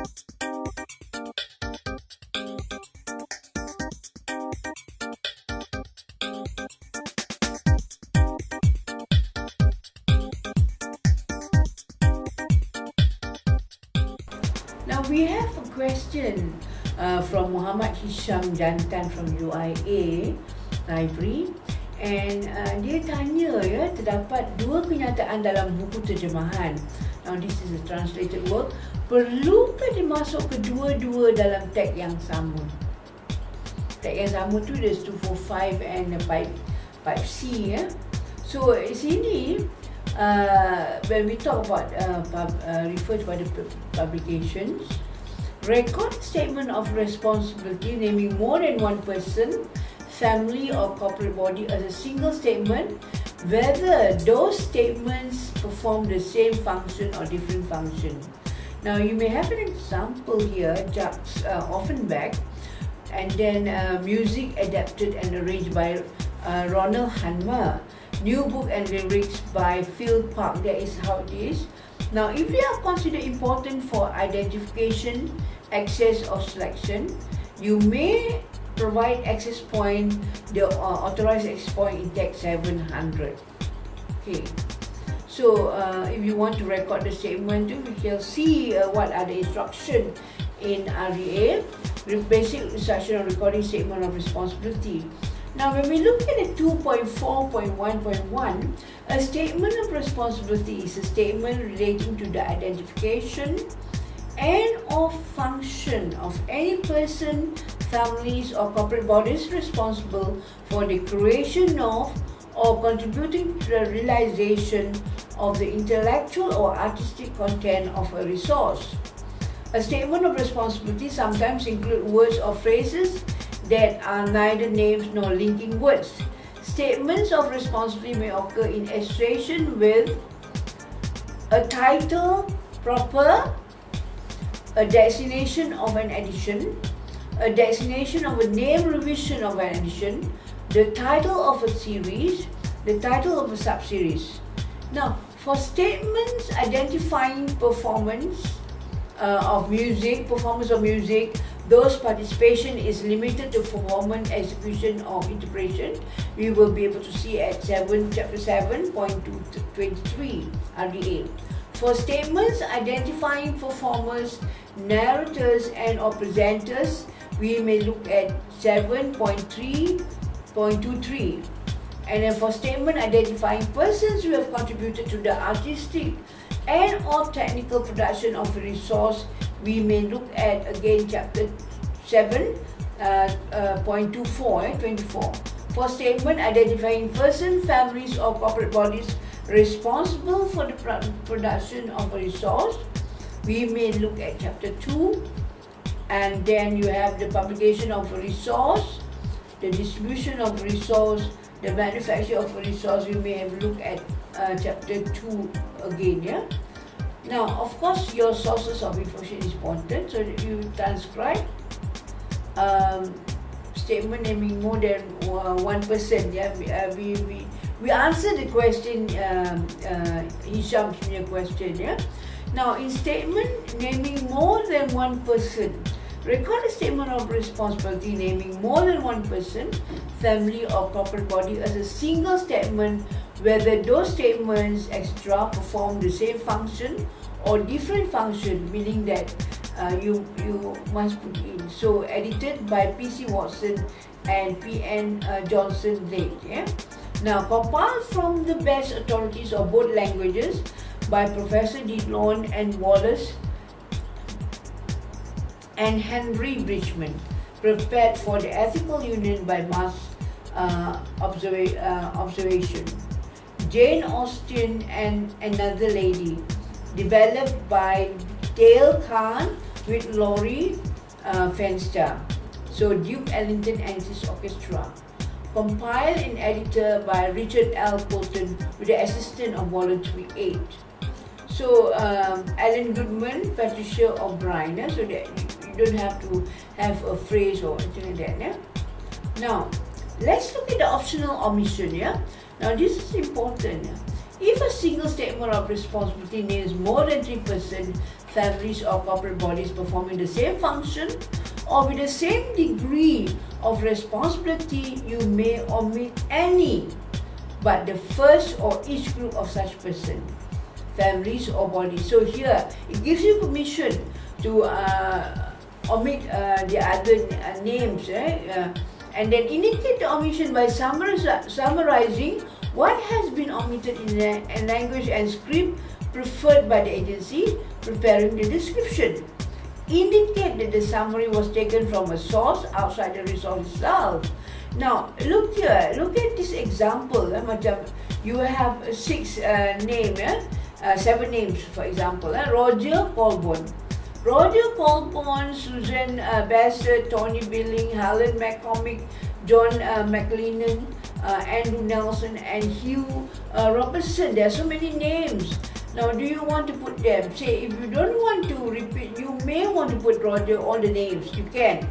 Now we have a question from Muhammad Hisham Jantan from UIA Library, and dia tanya, ya, terdapat dua kenyataan dalam buku terjemahan. Now this is a translated work. Perlukah dimasuk kedua-dua dalam tag yang sama? Tag yang sama tu there's 245 and pipe C, ya. So sini when we talk about refer to other publications, record statement of responsibility naming more than one person, family or corporate body as a single statement, whether those statements perform the same function or different function. Now you may have an example here, Jacques Offenbach, and then music adapted and arranged by Ronald Hanmer. New book and lyrics by Phil Park. That is how it is. Now, if they are considered important for identification, access or selection, you may provide access point, the authorized access point in tag 700. Okay. So, if you want to record the statement, we can see what are the instructions in RDA, basic instruction on recording statement of responsibility. Now, when we look at the 2.4.1.1, a statement of responsibility is a statement relating to the identification and or function of any person, families or corporate bodies responsible for the creation of or contributing to the realization of the intellectual or artistic content of a resource. A statement of responsibility sometimes includes words or phrases that are neither names nor linking words. Statements of responsibility may occur in association with a title proper, a designation of an edition, a designation of a name revision of an edition, the title of a series, the title of a subseries. Now, for statements identifying performance of music, those participation is limited to performance, execution or interpretation. We will be able to see at chapter 7.23 RDA. For statements identifying performers, narrators and or presenters, we may look at 7.3.23. And then for statement identifying persons who have contributed to the artistic and or technical production of a resource, we may look at again chapter 7.24. For statement identifying person, families or corporate bodies responsible for the production of a resource, we may look at chapter 2. And then you have the publication of a resource, the distribution of a resource, the manufacture of a resource. We may have a look at chapter 2 again, yeah. Now, of course, your sources of information is important, so that you transcribe statement naming more than one person. Yeah, we answer the question, Hisham's question. Yeah. Now, in statement naming more than one person, record a statement of responsibility naming more than one person, family or corporate body as a single statement, whether those statements etc. perform the same function or different function, meaning that you must put in. So edited by P.C. Watson and P.N. Johnson late. Yeah? Now, compiled from the best authorities of both languages by Professor Dillon and Wallace and Henry Bridgman, prepared for the Ethical Union by mass observation. Jane Austen and Another Lady, developed by Dale Kahn with Laurie Fenster. So Duke Ellington and his orchestra. Compiled and edited by Richard L. Colton with the assistance of voluntary aid. So Alan Goodman, Patricia O'Brien, so that you don't have to have a phrase or anything like that. Yeah? Now, let's look at the optional omission. Yeah. Now this is important. If a single statement of responsibility names more than 3 persons, families or corporate bodies performing the same function or with the same degree of responsibility, you may omit any but the first or each group of such person, families or bodies. So here, it gives you permission to omit the other names, and then indicate the omission by summarizing what has been omitted in a language and script preferred by the agency preparing the description. Indicate that the summary was taken from a source outside the resource itself. Now, look here, look at this example. You have 6 names, 7 names for example. Roger Colborne. Roger Colborne, Susan Bassett, Tony Billing, Helen McCormick, John McLennan, Andrew Nelson, and Hugh Robertson. There are so many names. Now, do you want to put them? Say, if you don't want to repeat, you may want to put Roger, all the names. You can.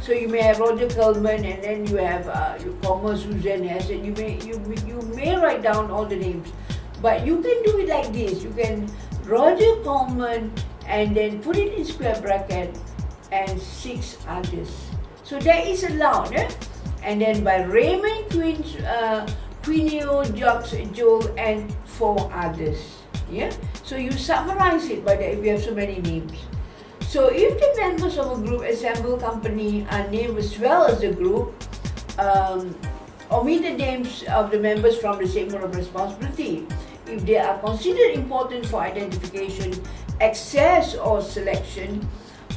So you may have Roger Coleman, and then you have Susan Hassett. You may write down all the names, but you can do it like this. You can Roger Coleman, and then put it in square bracket and 6 others. So that is allowed. And then by Raymond Quinio, Jacques, Joel, and 4 others. Yeah. So you summarize it by that if you have so many names. So if the members of a group assemble company are named as well as the group, omit the names of the members from the statement of responsibility. If they are considered important for identification, access or selection,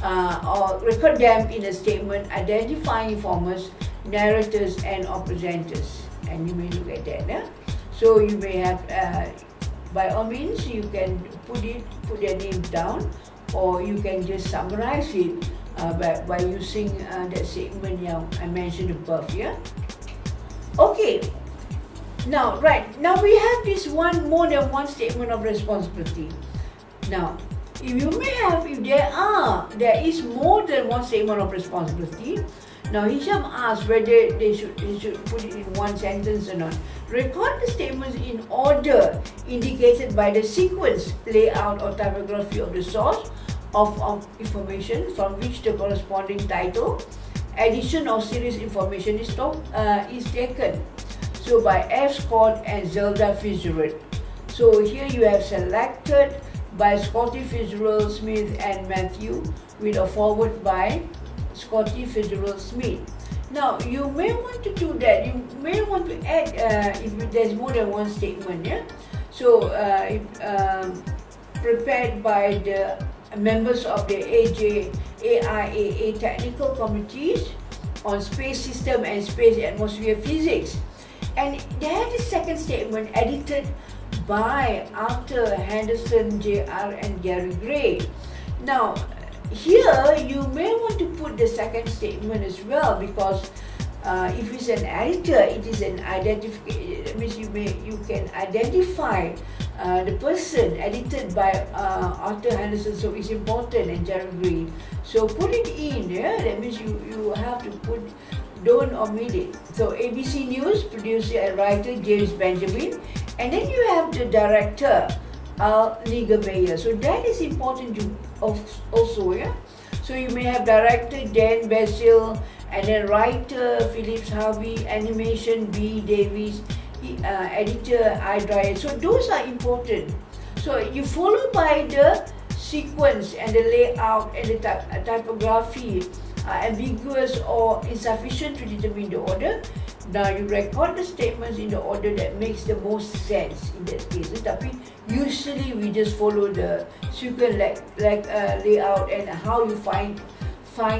or record them in a statement identifying informers, narrators, and or presenters. And you may look at that. So you may have, by all means, you can put their names down, or you can just summarize it by using that statement I mentioned above. Yeah. Okay. Now we have this more than one statement of responsibility. Now, if there is more than one statement of responsibility, now Hisham asked whether they should put it in one sentence or not. Record the statements in order indicated by the sequence, layout, or typography of the source of information from which the corresponding title, edition, or series information is taken. So by F. Scott and Zelda Fitzgerald. So here you have selected by Scotty Fitzgerald Smith and Matthew with a forward by Scotty Fitzgerald Smith. Now you may want to do that. You may want to add if there's more than one statement. Yeah. So prepared by the members of the AIAA technical committees on space system and space atmosphere physics. And they had the second statement edited by Arthur Henderson, J.R. and Gary Gray. Now, here you may want to put the second statement as well, because if it's an editor, it is an identification. That means you can identify the person edited by Arthur Henderson, so it's important, and Gary Gray. So put it in. Yeah? That means you have to put. Don't omit it. So ABC News, producer and writer James Benjamin, and then you have the director Al Niedermeyer. So that is important also. Yeah. So you may have director Dan Basil, and then writer Phillips Harvey, animation B. Davies, editor I. Dyer. So those are important. So you follow by the sequence and the layout and the typography. Ambiguous or insufficient to determine the order. Now you record the statements in the order that makes the most sense in that case. Tapi usually we just follow the sequence like layout and how you find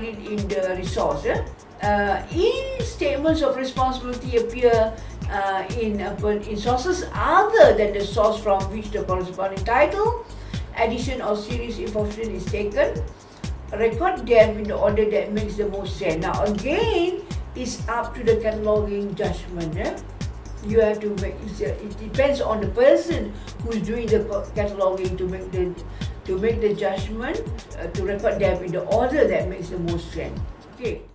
it in the resource. In statements of responsibility appear in sources other than the source from which the corresponding title, edition, or series information is taken. Record them in the order that makes the most sense. Now again, it's up to the cataloging judgment. You have to make it depends on the person who's doing the cataloging to make the judgment to record them in the order that makes the most sense. Okay.